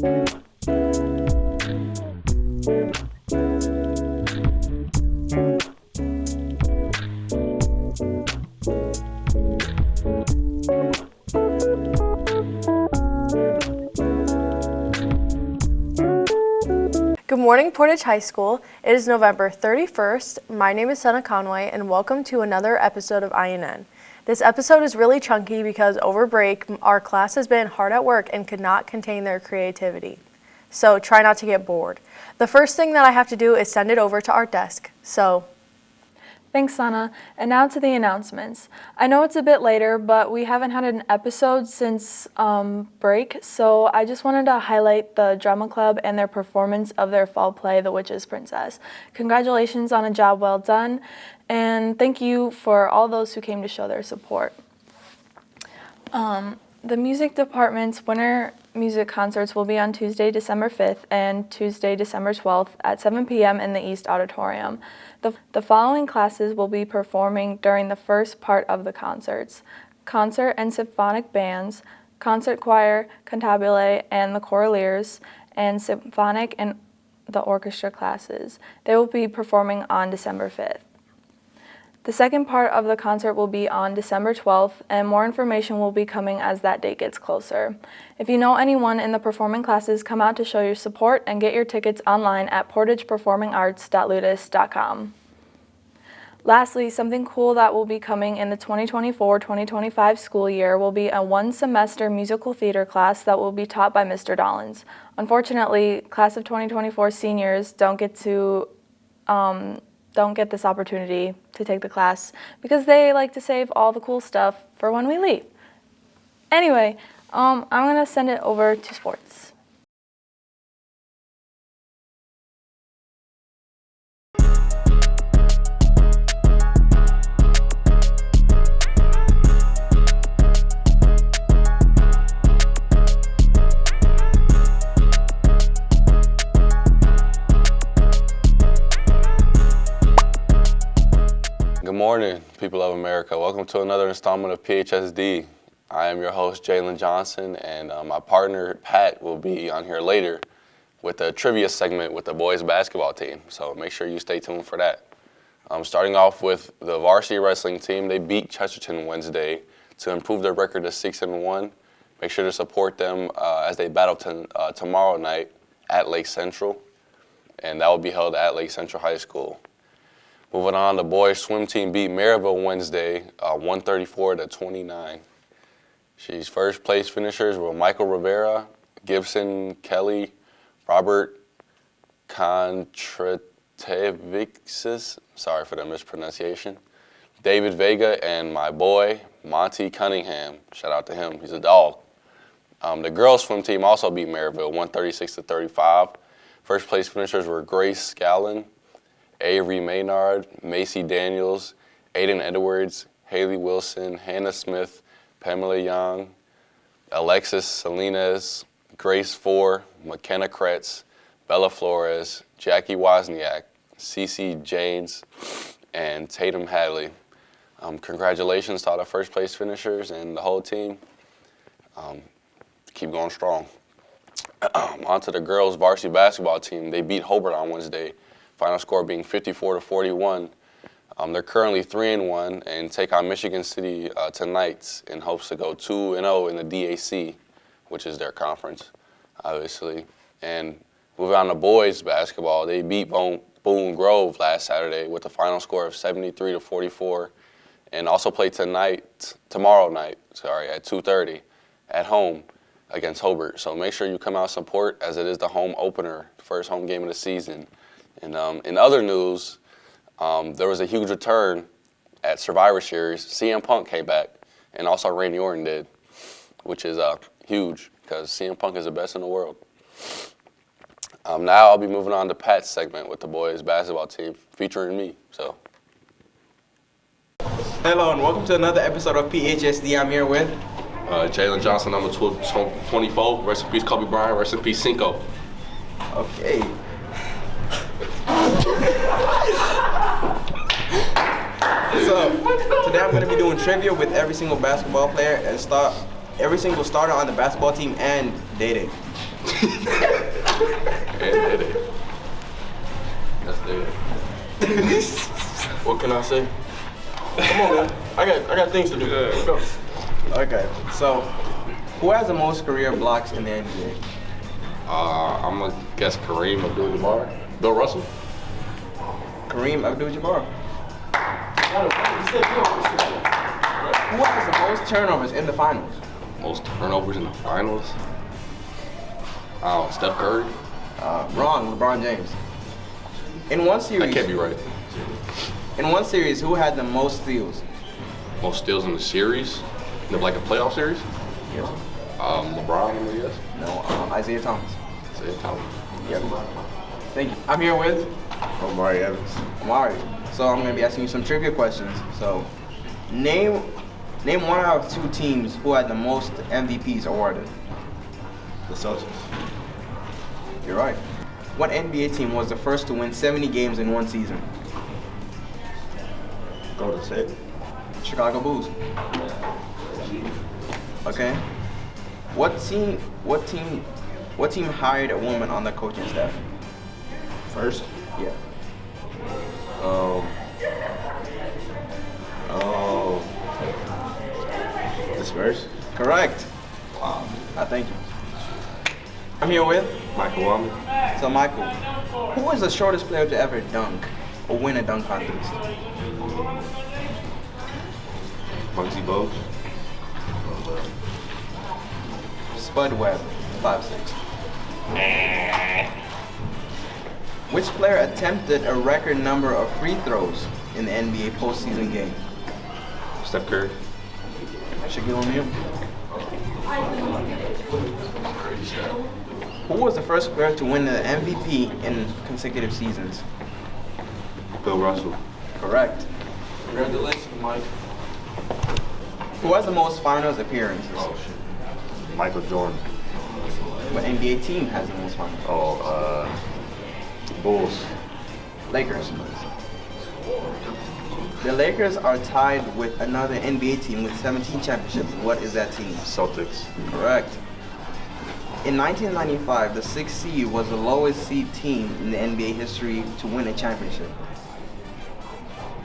Good morning, Portage High School. It is November 31st. My name is Senna Conway, and welcome to another episode of INN. This episode is really chunky because over break, our class has been hard at work and could not contain their creativity. So try not to get bored. The first thing that I have to do is send it over to our desk. Thanks, Sana. And now to the announcements. I know it's a bit later, but we haven't had an episode since break, so I just wanted to highlight the drama club and their performance of their fall play, The Witch's Princess. Congratulations on a job well done, and thank you for all those who came to show their support. The music department's winter music concerts will be on Tuesday, December 5th and Tuesday, December 12th at 7 p.m. in the East Auditorium. The following classes will be performing during the first part of the concerts: concert and symphonic bands, concert choir, cantabile, and the choraleers, and symphonic and the orchestra classes. They will be performing on December 5th. The second part of the concert will be on December 12th, and more information will be coming as that date gets closer. If you know anyone in the performing classes, come out to show your support and get your tickets online at portageperformingarts.ludus.com. Lastly, something cool that will be coming in the 2024-2025 school year will be a one-semester musical theater class that will be taught by Mr. Dollins. Unfortunately, class of 2024 seniors don't get this opportunity to take the class because they like to save all the cool stuff for when we leave. Anyway, I'm going to send it over to sports. Good morning, people of America. Welcome to another installment of PHSD. I am your host, Jalen Johnson, and my partner, Pat, will be on here later with a trivia segment with the boys basketball team. So make sure you stay tuned for that. Starting off with the varsity wrestling team, they beat Chesterton Wednesday to improve their record to 6-1. Make sure to support them as they battle tomorrow night at Lake Central, and that will be held at Lake Central High School. Moving on, the boys swim team beat Maryville Wednesday, 134-29. She's first place finishers were Michael Rivera, Gibson Kelly, Robert Contretevixis, sorry for the mispronunciation, David Vega, and my boy, Monty Cunningham. Shout out to him, he's a dog. The girls swim team also beat Maryville, 136-35. First place finishers were Grace Scallon, Avery Maynard, Macy Daniels, Aiden Edwards, Haley Wilson, Hannah Smith, Pamela Young, Alexis Salinas, Grace Four, McKenna Kretz, Bella Flores, Jackie Wozniak, Cece Janes, and Tatum Hadley. Congratulations to all the first place finishers and the whole team. Keep going strong. On to the girls varsity basketball team. They beat Hobart on Wednesday. Final score being 54-41. They're currently 3-1 and take on Michigan City tonight in hopes to go 2-0 in the DAC, which is their conference, obviously. And moving on to boys basketball, they beat Boone Grove last Saturday with a final score of 73-44, and also play tomorrow night, at 2:30 at home against Hobart. So make sure you come out and support, as it is the home opener, first home game of the season. And in other news, there was a huge return at Survivor Series. CM Punk came back, and also Randy Orton did, which is huge because CM Punk is the best in the world. Now I'll be moving on to Pat's segment with the boys basketball team, featuring me. So, hello and welcome to another episode of PHSD. I'm here with Jalen Johnson, number 24. Rest in peace, Kobe Bryant. Rest in peace, Cinco. Okay. So today I'm going to be doing trivia with every single basketball player and every single starter on the basketball team and dating. And it. That's dead. What can I say? Come on, man. I got things to do. Let's go. Okay, so who has the most career blocks in the NBA? I'm gonna guess Kareem Abdul-Jabbar. Bill Russell. Kareem Abdul-Jabbar. Who has the most turnovers in the finals? Most turnovers in the finals. Oh, Steph Curry. Wrong, LeBron James. In one series, That can't be right. In one series, who had the most steals? Most steals in the series, like a playoff series. Yes. LeBron, I guess. No, Isaiah Thomas. Say Thomas. Yep. Thank you. I'm here with Omari Evans. Amari. So I'm going to be asking you some trivia questions. So, name one out of two teams who had the most MVPs awarded. The Celtics. You're right. What NBA team was the first to win 70 games in one season? Golden State. Chicago Bulls. Okay. What team hired a woman on the coaching staff? First. Yeah. The Spurs. Correct. I thank you. I'm here with Michael Wallman. So Michael, who is the shortest player to ever dunk or win a dunk contest? Muggsy Bogues. Spud Webb, 5'6". Which player attempted a record number of free throws in the NBA postseason game? Steph Curry. Shaquille O'Neal. Who was the first player to win the MVP in consecutive seasons? Bill Russell. Correct. Congratulations, Mike. Who has the most finals appearances? Michael Jordan. What NBA team has the most finals? Bulls. Lakers. The Lakers are tied with another NBA team with 17 championships. What is that team? Celtics. Correct. In 1995, the 6th seed was the lowest seed team in the NBA history to win a championship.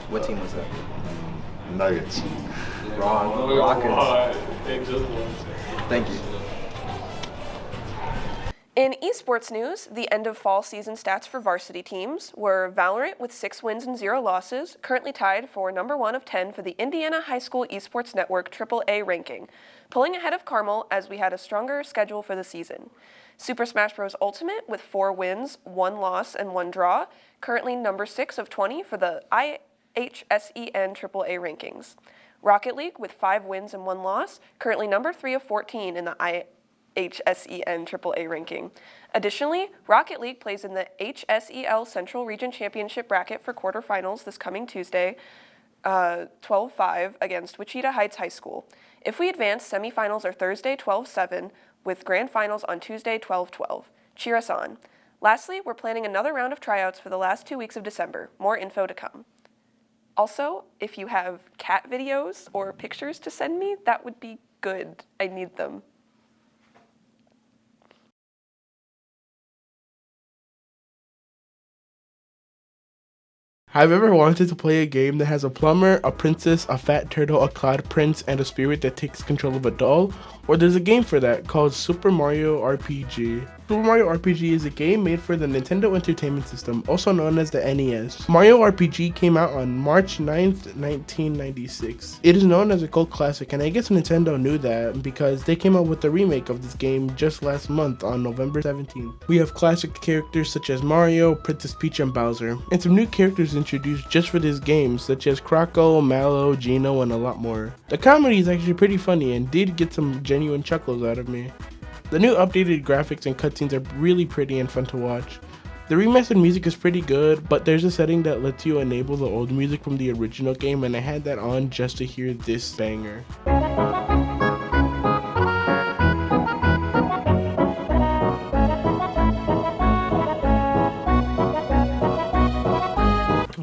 What team was that? Nuggets. Wrong. Rockets. Thank you. In esports news, the end of fall season stats for varsity teams were Valorant with 6 wins and 0 losses, currently tied for number 1 of 10 for the Indiana High School Esports Network AAA ranking, pulling ahead of Carmel as we had a stronger schedule for the season. Super Smash Bros. Ultimate with 4 wins, 1 loss, and 1 draw, currently number 6 of 20 for the IHSEN AAA rankings. Rocket League with 5 wins and 1 loss, currently number 3 of 14 in the HSEN AAA ranking. Additionally, Rocket League plays in the HSEL Central Region Championship bracket for quarterfinals this coming Tuesday, 12-5 against Wichita Heights High School. If we advance, semifinals are Thursday, 12-7, with grand finals on Tuesday, 12-12. Cheer us on. Lastly, we're planning another round of tryouts for the last 2 weeks of December. More info to come. Also, if you have cat videos or pictures to send me, that would be good. I need them. Have you ever wanted to play a game that has a plumber, a princess, a fat turtle, a cloud prince, and a spirit that takes control of a doll? Well, there's a game for that called Super Mario RPG. Super Mario RPG is a game made for the Nintendo Entertainment System, also known as the NES. Mario RPG came out on March 9th, 1996. It is known as a cult classic, and I guess Nintendo knew that because they came out with a remake of this game just last month on November 17th. We have classic characters such as Mario, Princess Peach, and Bowser, and some new characters introduced just for this game, such as Croco, Mallow, Geno, and a lot more. The comedy is actually pretty funny and did get some genuine chuckles out of me. The new updated graphics and cutscenes are really pretty and fun to watch. The remastered music is pretty good, but there's a setting that lets you enable the old music from the original game, and I had that on just to hear this banger.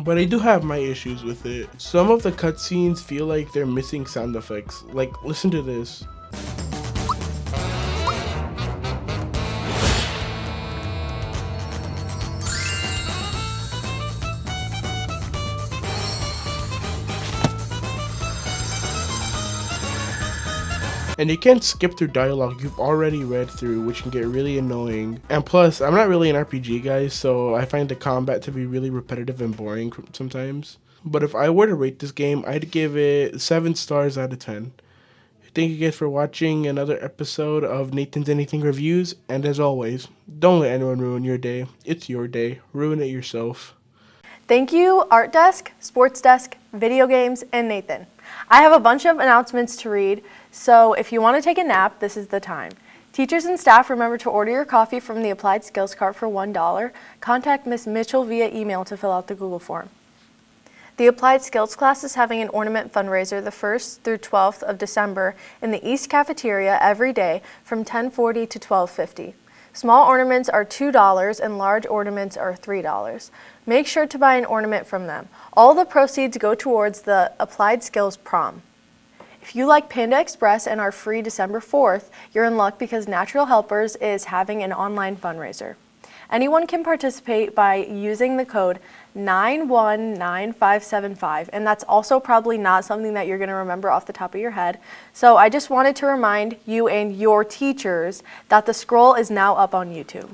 But I do have my issues with it. Some of the cutscenes feel like they're missing sound effects. Like, listen to this. And you can't skip through dialogue you've already read through, which can get really annoying. And plus, I'm not really an RPG guy, so I find the combat to be really repetitive and boring sometimes. But if I were to rate this game, I'd give it 7 stars out of 10. Thank you guys for watching another episode of Nathan's Anything Reviews. And as always, don't let anyone ruin your day. It's your day. Ruin it yourself. Thank you, Art Desk, Sports Desk, Video Games, and Nathan. I have a bunch of announcements to read, so if you want to take a nap, this is the time. Teachers and staff, remember to order your coffee from the Applied Skills Cart for $1. Contact Ms. Mitchell via email to fill out the Google form. The Applied Skills class is having an ornament fundraiser the 1st through 12th of December in the East Cafeteria every day from 10:40 to 12:50. Small ornaments are $2 and large ornaments are $3. Make sure to buy an ornament from them. All the proceeds go towards the Applied Skills Prom. If you like Panda Express and are free December 4th, you're in luck because Natural Helpers is having an online fundraiser. Anyone can participate by using the code 919575, and that's also probably not something that you're going to remember off the top of your head. So I just wanted to remind you and your teachers that the scroll is now up on YouTube.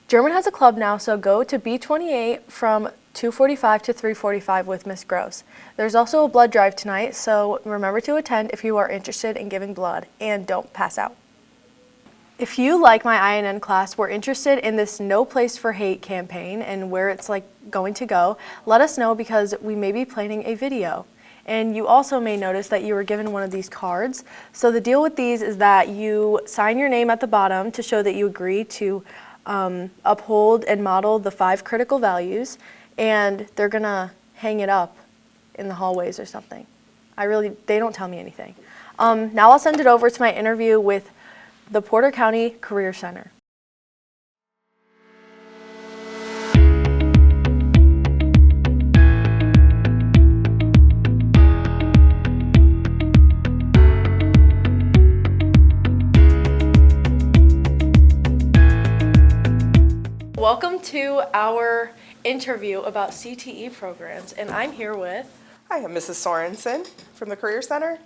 German has a club now, so go to B28 from 2:45 to 3:45 with Miss Gross. There's also a blood drive tonight, so remember to attend if you are interested in giving blood, and don't pass out. If you, like my INN class, were interested in this No Place for Hate campaign and where it's going to go, let us know because we may be planning a video. And you also may notice that you were given one of these cards. So the deal with these is that you sign your name at the bottom to show that you agree to uphold and model the 5 critical values, and they're gonna hang it up in the hallways or something. They don't tell me anything. Now I'll send it over to my interview with the Porter County Career Center. Welcome to our interview about CTE programs, and I'm here with... Hi, I'm Mrs. Sorensen from the Career Center.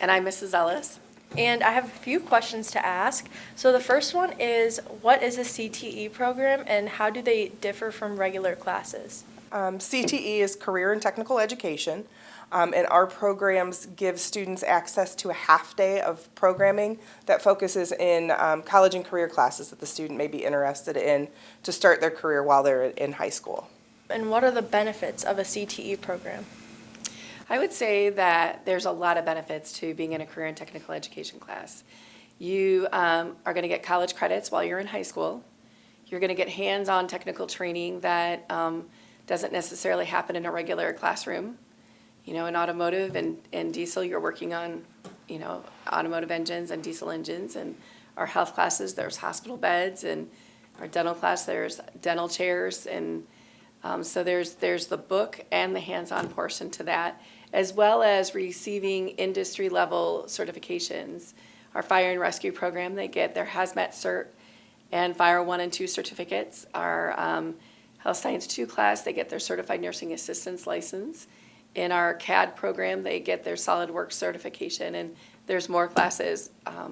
And I'm Mrs. Ellis. And I have a few questions to ask. So the first one is, what is a CTE program and how do they differ from regular classes? CTE is Career and Technical Education, and our programs give students access to a half day of programming that focuses in college and career classes that the student may be interested in to start their career while they're in high school. And what are the benefits of a CTE program? I would say that there's a lot of benefits to being in a career and technical education class. You are going to get college credits while you're in high school. You're going to get hands-on technical training that doesn't necessarily happen in a regular classroom. You know, in automotive and diesel, you're working on, automotive engines and diesel engines. And our health classes, there's hospital beds, and our dental class, there's dental chairs. And so there's the book and the hands-on portion to that, as well as receiving industry-level certifications. Our fire and rescue program, they get their hazmat cert and fire 1 and 2 certificates. Our health science 2 class, they get their certified nursing assistance license. In our CAD program, they get their SolidWorks certification, and there's more classes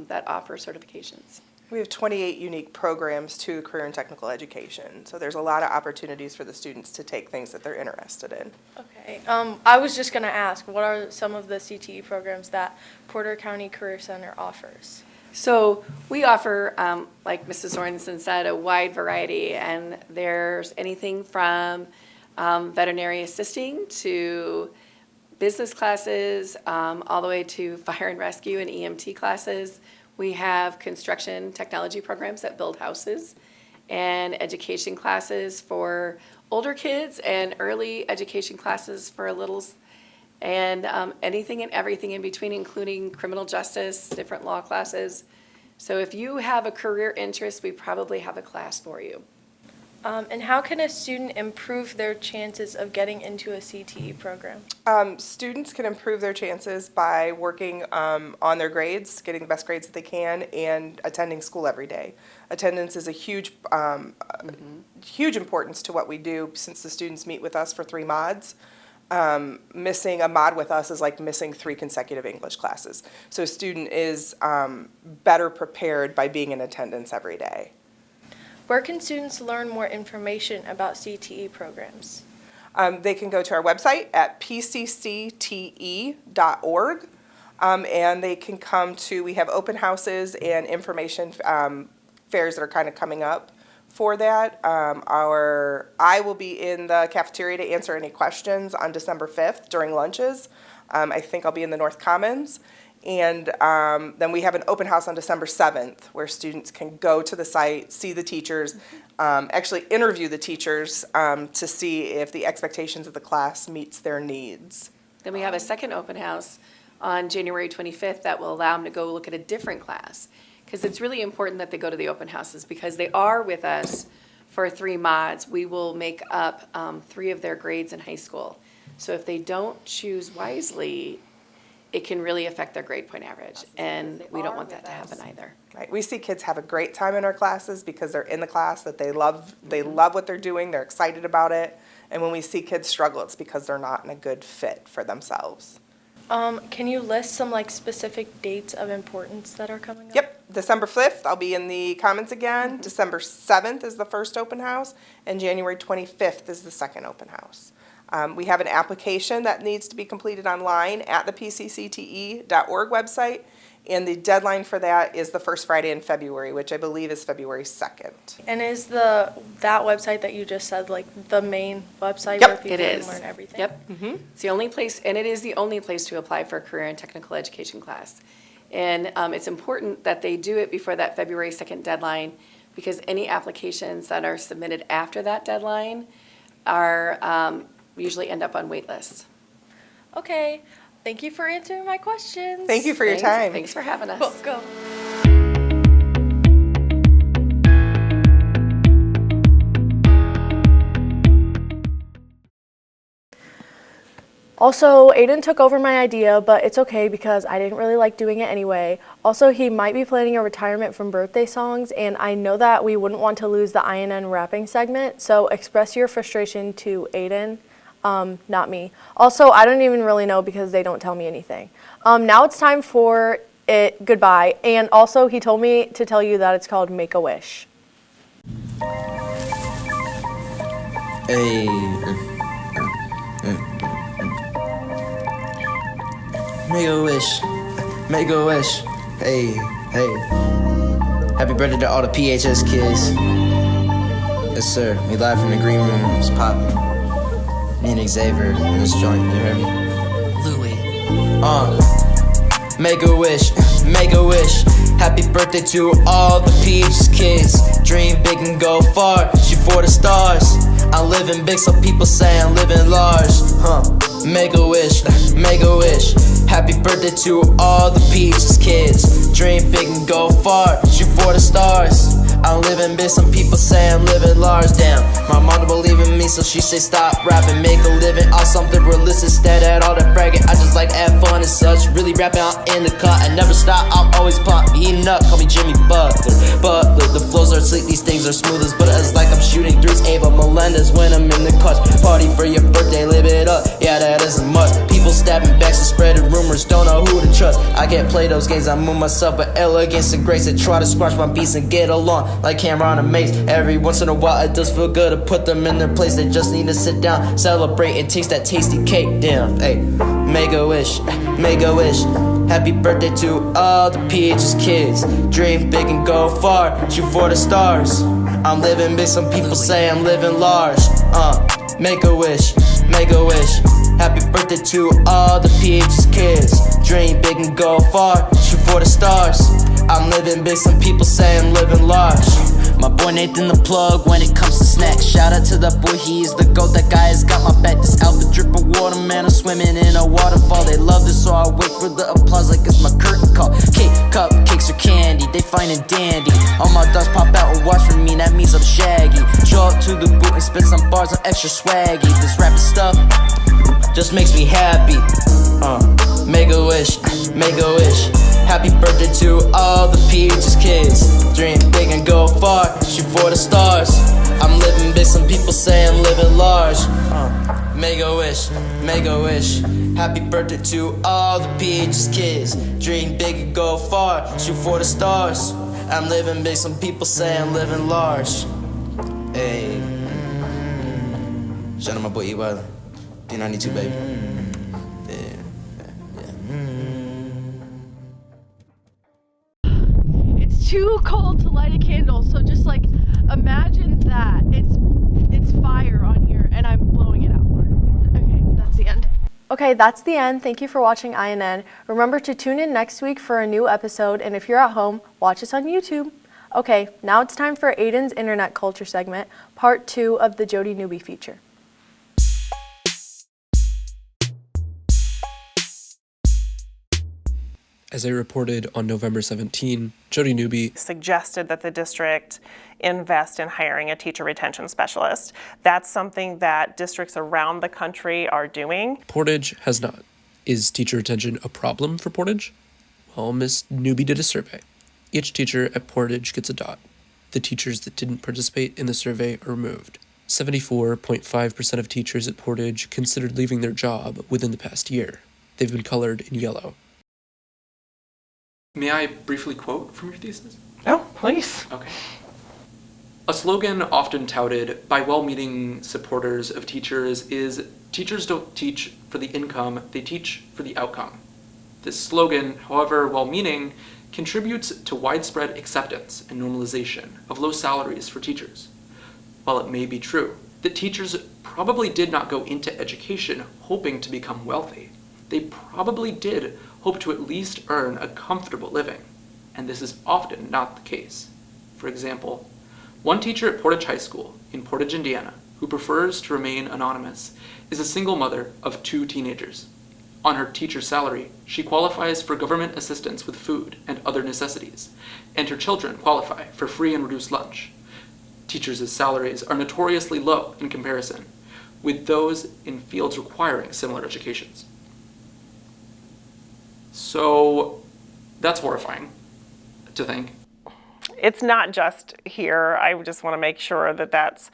that offer certifications. We have 28 unique programs to career and technical education, so there's a lot of opportunities for the students to take things that they're interested in. Okay. I was just going to ask, what are some of the CTE programs that Porter County Career Center offers? So we offer, like Mrs. Sorensen said, a wide variety, and there's anything from veterinary assisting to business classes, all the way to fire and rescue and EMT classes. We have construction technology programs that build houses, and education classes for older kids and early education classes for littles, and anything and everything in between, including criminal justice, different law classes. So if you have a career interest, we probably have a class for you. And how can a student improve their chances of getting into a CTE program? Students can improve their chances by working on their grades, getting the best grades that they can, and attending school every day. Attendance is a huge importance to what we do, since the students meet with us for 3 mods. missing a mod with us is like missing 3 consecutive English classes. So a student is better prepared by being in attendance every day. Where can students learn more information about CTE programs? They can go to our website at pccte.org, and they can come to, we have open houses and information fairs that are kind of coming up for that. I will be in the cafeteria to answer any questions on December 5th during lunches. I think I'll be in the North Commons. And then we have an open house on December 7th where students can go to the site, see the teachers, actually interview the teachers to see if the expectations of the class meets their needs. Then we have a second open house on January 25th that will allow them to go look at a different class. Because it's really important that they go to the open houses because they are with us for 3 mods. We will make up 3 of their grades in high school. So if they don't choose wisely, it can really affect their grade point average. And we don't want that to happen either. Right. We see kids have a great time in our classes because they're in the class, that they love what they're doing, they're excited about it. And when we see kids struggle, it's because they're not in a good fit for themselves. Can you list some like specific dates of importance that are coming up? Yep. December 5th, I'll be in the Commons again. December 7th is the first open house, and January 25th is the second open house. We have an application that needs to be completed online at the pccte.org website, and the deadline for that is the first Friday in February, which I believe is February 2nd. And is that website that you just said like the main website Yep. where people It can is. learn everything? Yep. It's the only place, and it is the only place to apply for a career and technical education class. And it's important that they do it before that February 2nd deadline because any applications that are submitted after that deadline are usually end up on wait lists. Okay. Thank you for answering my questions. Thank you for your time. Thanks for having us. Let's go. Also, Aiden took over my idea, but it's okay because I didn't really like doing it anyway. Also, he might be planning a retirement from birthday songs, and I know that we wouldn't want to lose the INN rapping segment, so express your frustration to Aiden, not me. Also, I don't even really know because they don't tell me anything. Now it's time for it goodbye, and also he told me to tell you that it's called Make-A-Wish. Hey. Make a wish, make a wish. Hey, hey. Happy birthday to all the PHS kids. Yes, sir. We live from the green room. It's poppin'. Me and Xavier in this joint. You hear me? Louis. Make a wish, make a wish. Happy birthday to all the PHS kids. Dream big and go far. Shoot for the stars. I'm living big, so people say I'm living large. Make a wish, make a wish. Happy birthday to all the PHS kids. Dream big and go far, shoot for the stars. I'm living big, some people say I'm living large. Damn, my mom don't believe in me, so she say stop rapping. Make a living off something realistic instead of all that bragging. I just like to have fun and such. Really rapping out in the cut, I never stop, I'm always pumped. Eating up, call me Jimmy Butler. The flows are sleek, these things are smooth as butter. It's like I'm shooting threes, Ava Melendez when I'm in the clutch. Party for your birthday, live it up, yeah that isn't much. People stabbing backs and spreading rumors, don't know who to trust. I can't play those games, I move myself with elegance and grace. I try to squash my beats and get along like Cameron and Mace. Every once in a while it does feel good to put them in their place. They just need to sit down, celebrate and taste that tasty cake. Damn, hey, make a wish, make a wish. Happy birthday to all the PHS kids. Dream big and go far, shoot for the stars. I'm living big, some people say I'm living large. Make a wish, make a wish. Happy birthday to all the PHS kids. Dream big and go far, shoot for the stars. I'm living big, some people say I'm living large. My boy Nathan the plug when it comes to snacks. Shout out to that boy, he is the GOAT. That guy has got my back. This outfit drip of water, man, I'm swimming in a waterfall. They love this, so I wait for the applause like it's my curtain call. Cake, cupcakes or candy, they fine and dandy. All my dogs pop out and watch for me, that means I'm shaggy. Show up to the booth and spit some bars, I'm extra swaggy. This rapping stuff just makes me happy. Make a wish, make a wish. Happy birthday to all the PHS kids. Dream big and go far, shoot for the stars. I'm living big, some people say I'm living large. make a wish, make a wish. Happy birthday to all the Peaches kids. Dream big and go far, shoot for the stars. I'm living big, some people say I'm living large. Hey, shout out my boy E-Wiley, D92 baby. It's too cold to light a candle, so just like imagine that. It's fire on here and I'm blowing it out. Okay, that's the end. Okay, that's the end. Thank you for watching INN. Remember to tune in next week for a new episode, and if you're at home, watch us on YouTube. Okay, now it's time for Aiden's Internet Culture segment, part 2 of the Jody Newby feature. As I reported on November 17, Jody Newby suggested that the district invest in hiring a teacher retention specialist. That's something that districts around the country are doing. Portage has not. Is teacher retention a problem for Portage? Well, Miss Newby did a survey. Each teacher at Portage gets a dot. The teachers that didn't participate in the survey are removed. 74.5% of teachers at Portage considered leaving their job within the past year. They've been colored in yellow. May I briefly quote from your thesis? Oh, please. Okay. A slogan often touted by well-meaning supporters of teachers is, teachers don't teach for the income, they teach for the outcome. This slogan, however well-meaning, contributes to widespread acceptance and normalization of low salaries for teachers. While it may be true that teachers probably did not go into education hoping to become wealthy, they probably did hope to at least earn a comfortable living, and this is often not the case. For example, one teacher at Portage High School in Portage, Indiana, who prefers to remain anonymous, is a single mother of 2 teenagers. On her teacher salary, she qualifies for government assistance with food and other necessities, and her children qualify for free and reduced lunch. Teachers' salaries are notoriously low in comparison with those in fields requiring similar educations. So that's horrifying to think. It's not just here. I just want to make sure that that's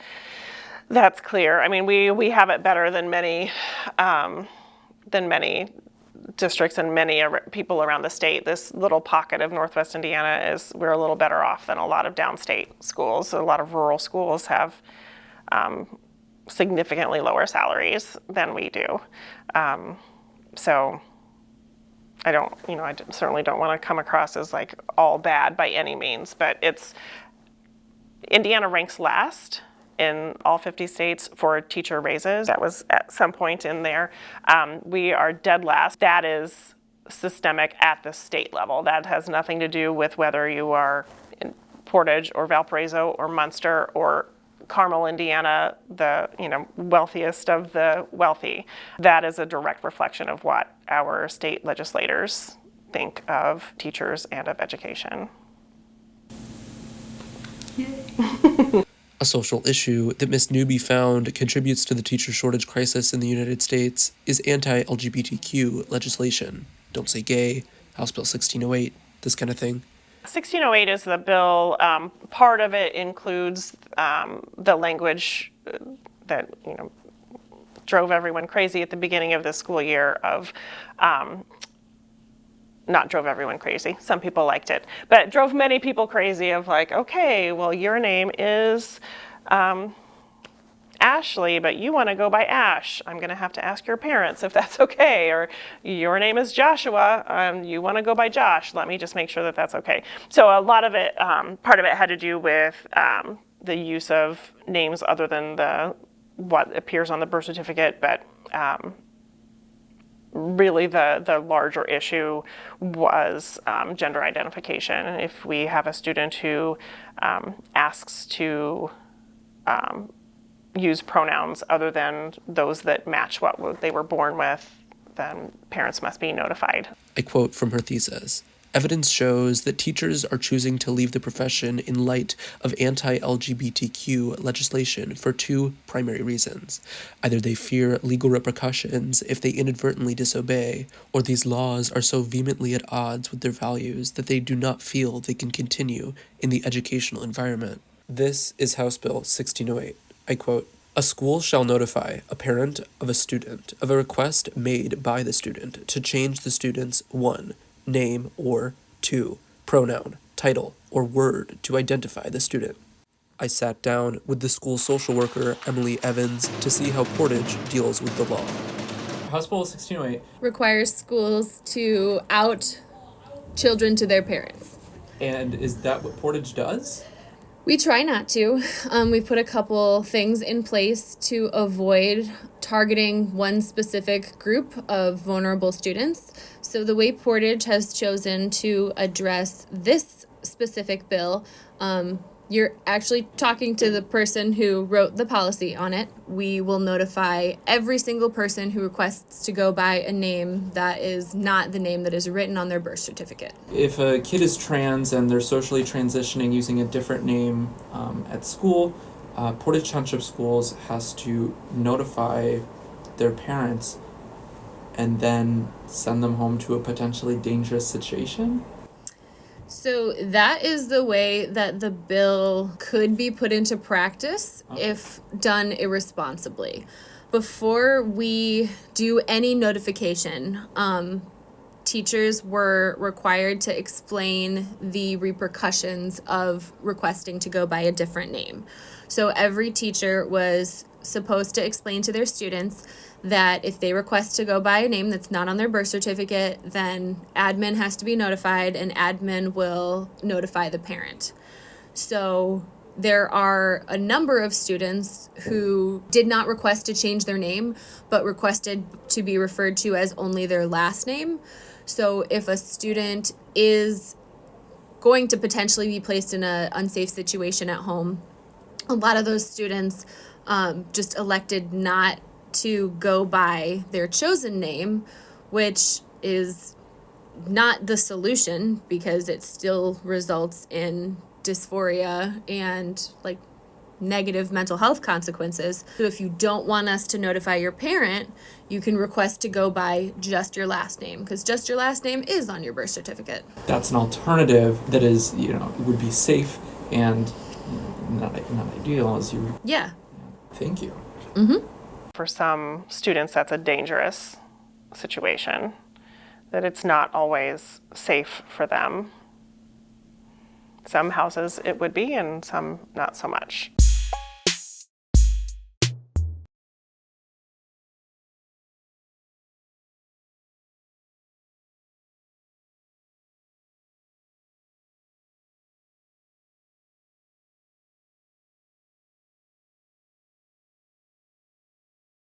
clear. I mean, we have it better than many districts and many people around the state. This little pocket of Northwest Indiana we're a little better off than a lot of downstate schools. A lot of rural schools have significantly lower salaries than we do. So I certainly don't want to come across as like all bad by any means, but Indiana ranks last in all 50 states for teacher raises. That was at some point in there. We are dead last. That is systemic at the state level. That has nothing to do with whether you are in Portage or Valparaiso or Munster or Carmel, Indiana, the wealthiest of the wealthy. That is a direct reflection of what our state legislators think of teachers and of education. A social issue that Ms. Newby found contributes to the teacher shortage crisis in the United States is anti-LGBTQ legislation. Don't say gay, House Bill 1608, this kind of thing. 1608 is the bill. Part of it includes the language that drove everyone crazy at the beginning of the school year of, not drove everyone crazy, some people liked it, but drove many people crazy of like, okay, well, your name is Ashley, but you want to go by Ash. I'm going to have to ask your parents if that's okay. Or your name is Joshua, you want to go by Josh. Let me just make sure that that's okay. So a lot of it, part of it had to do with the use of names other than what appears on the birth certificate, but really the larger issue was gender identification. If we have a student who asks to use pronouns other than those that match what they were born with, then parents must be notified. I quote from her thesis. Evidence shows that teachers are choosing to leave the profession in light of anti-LGBTQ legislation for 2 primary reasons. Either they fear legal repercussions if they inadvertently disobey, or these laws are so vehemently at odds with their values that they do not feel they can continue in the educational environment. This is House Bill 1608. I quote, A school shall notify a parent of a student of a request made by the student to change the student's 1. Name or 2. Pronoun, title, or word to identify the student. I sat down with the school social worker, Emily Evans, to see how Portage deals with the law. House Bill 1608 requires schools to out children to their parents. And is that what Portage does? We try not to. We've put a couple things in place to avoid targeting one specific group of vulnerable students. So the way Portage has chosen to address this specific bill, you're actually talking to the person who wrote the policy on it. We will notify every single person who requests to go by a name that is not the name that is written on their birth certificate. If a kid is trans and they're socially transitioning using a different name at school, Portage Township Schools has to notify their parents and then send them home to a potentially dangerous situation? So that is the way that the bill could be put into practice if done irresponsibly. Before we do any notification, teachers were required to explain the repercussions of requesting to go by a different name. So every teacher was supposed to explain to their students that if they request to go by a name that's not on their birth certificate, then admin has to be notified and admin will notify the parent. So there are a number of students who did not request to change their name, but requested to be referred to as only their last name. So if a student is going to potentially be placed in an unsafe situation at home, a lot of those students just elected not to go by their chosen name, which is not the solution because it still results in dysphoria and like negative mental health consequences. So if you don't want us to notify your parent, you can request to go by just your last name because just your last name is on your birth certificate. That's an alternative that is, would be safe and not ideal as you. Yeah. Thank you. Mm-hmm. For some students, that's a dangerous situation, that it's not always safe for them. Some houses it would be, and some not so much.